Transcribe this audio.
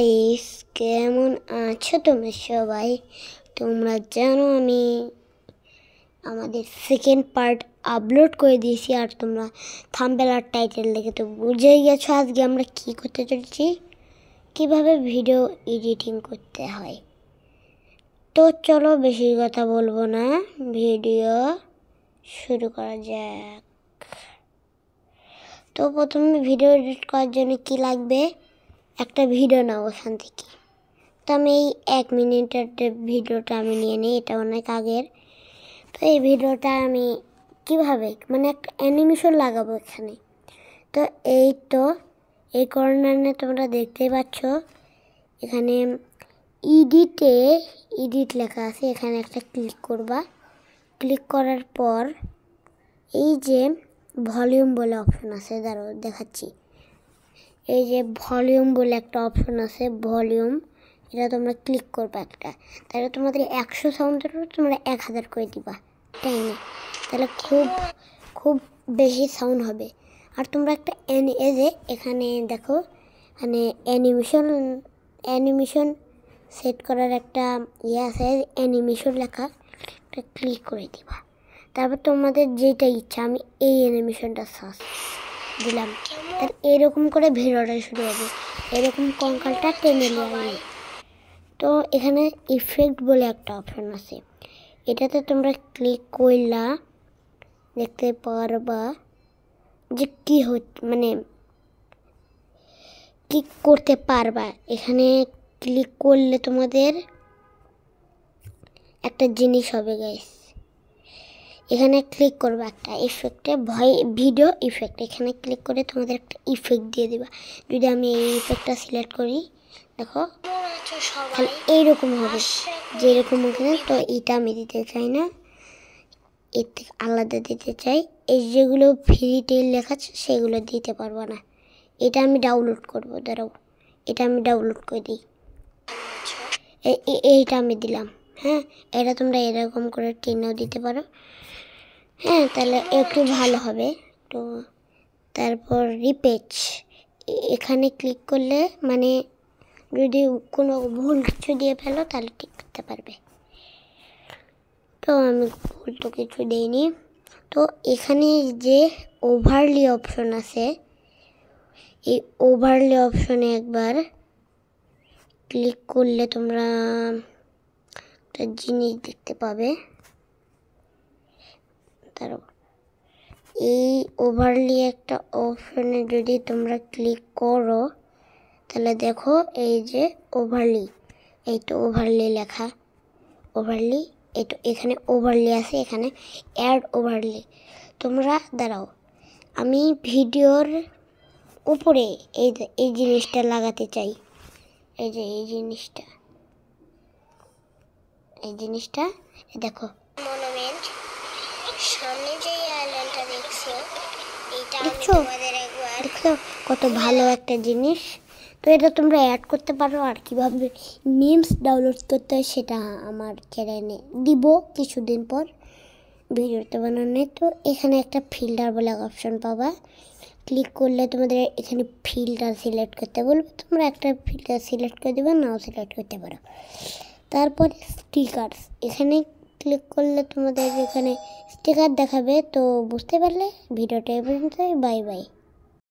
Guys, কেমন আছো তোমরা সবাই? তোমরা জানো আমি আমাদের সেকেন্ড পার্ট আপলোড করে দিয়েছি, আর তোমরা থাম্বনেল আর টাইটেল দেখে তো বুঝেই গেছো আজকে আমরা কি করতে চলেছি, কিভাবে ভিডিও এডিটিং করতে হয়। তো চলো বেশি কথা বলবো না, ভিডিও শুরু করা যাক। তো প্রথমে ভিডিও এডিট করার জন্য কি লাগবে, একটা ভিডিও নাও ওখান থেকে। তো আমি এই 1 মিনিটের ভিডিওটা আমি নিয়ে নিই, এটা অনেক আগের। তো এই ভিডিওটা আমি কিভাবে মানে একটা অ্যানিমেশন লাগাবো এখানে। তো এই কর্নারে তোমরা দেখতেই পাচ্ছ, এখানে এডিট লেখা আছে, এখানে একটা ক্লিক করবা। ক্লিক করার পর এই যে ভলিউম বলে অপশন আছে, দাঁড়াও দেখাচ্ছি। এই যে ভলিউম বলে একটা অপশন আছে, ভলিউম, এটা তোমরা ক্লিক করবে একটা। তাহলে তোমাদের 100 সাউন্ডের তোমরা 1000 করে দিবা, তাই না? তাহলে খুব বেশি সাউন্ড হবে। আর তোমরা একটা এই যে এখানে দেখো, এখানে অ্যানিমেশন সেট করার একটা আছে, অ্যানিমেশন লেখা, একটা ক্লিক করে দিবা। তারপর তোমাদের যেটা ইচ্ছা, আমি এই অ্যানিমেশনটা সার্চ দিলাম, তার এরকম করে ভিডিওটা শুরু হবে, এরকম কঙ্কালটা টেনে নিয়ে। তো এখানে ইফেক্ট বলে একটা অপশন আছে, এটাতে তোমরা ক্লিক করলা, দেখতে পারবা যে কি মানে কি করতে পারবা। এখানে ক্লিক করলে তোমাদের একটা জিনিস হবে গাইস, এখানে ক্লিক করবে একটা ইফেক্টে, ভিডিও ইফেক্ট, এখানে ক্লিক করে তোমাদের একটা ইফেক্ট দিয়ে দিবা। যদি আমি এই ইফেক্টটা সিলেক্ট করি, দেখো তাহলে এইরকম হবে, যেরকম ওখানে। তো এটা আমি দিতে চাই না, এর থেকে আলাদা দিতে চাই। এই যেগুলো ফ্রিতে লেখা আছে সেগুলো দিতে পারবো না, এটা আমি ডাউনলোড করবো। দাঁড়াও, এটা আমি ডাউনলোড করে দিই, এইটা আমি দিলাম। হ্যাঁ, এটা তোমরা এরকম করে টেনেও দিতে পারো, হ্যাঁ, তাহলে একটু ভালো হবে। তো তারপর রিপেচ, এখানে ক্লিক করলে মানে যদি কোনো ভুল কিছু দিয়ে ফেলো তাহলে ঠিক করতে পারবে। তো আমি ভুল তো কিছু দিইনি। তো এখানে যে ওভারলি অপশন আছে, এই ওভারলি অপশনে একবার ক্লিক করলে তোমরা একটা জিনিস দেখতে পাবে। তারপর এই ওভারলি একটা অপশনে যদি তোমরা ক্লিক করো, তাহলে দেখো এই যে ওভারলি, এই তো ওভারলি লেখা, ওভারলি, এই তো এখানে ওভারলি আছে, এখানে অ্যাড ওভারলি। তোমরা দাঁড়াও, আমি ভিডিওর উপরে এই জিনিসটা লাগাতে চাই, এই যে এই জিনিসটা দেখো, মনুমেন্ট সামনে যে আইল্যান্ডটা দেখছো, এটা দেখছো কত ভালো একটা জিনিস। তো এটা তোমরা অ্যাড করতে পারো, আর কিভাবে মিমস ডাউনলোড করতে হয় সেটা আমার চ্যানেলে দিব কিছুদিন পর ভিডিওতে বানানো। তো এখানে একটা ফিল্টার বলে অপশন পাবা, ক্লিক করলে তোমাদের এখানে ফিল্টার সিলেক্ট করতে বলবে, তোমরা একটা ফিল্টার সিলেক্ট করে দেবে, নাও সিলেক্ট করতে পারো। তারপরে স্টিকার, এখানে ক্লিক করলে তোমাদের এখানে স্টিকার দেখাবে। তো বুঝতে পারলে ভিডিওটা এই পর্যন্তই, বাই বাই।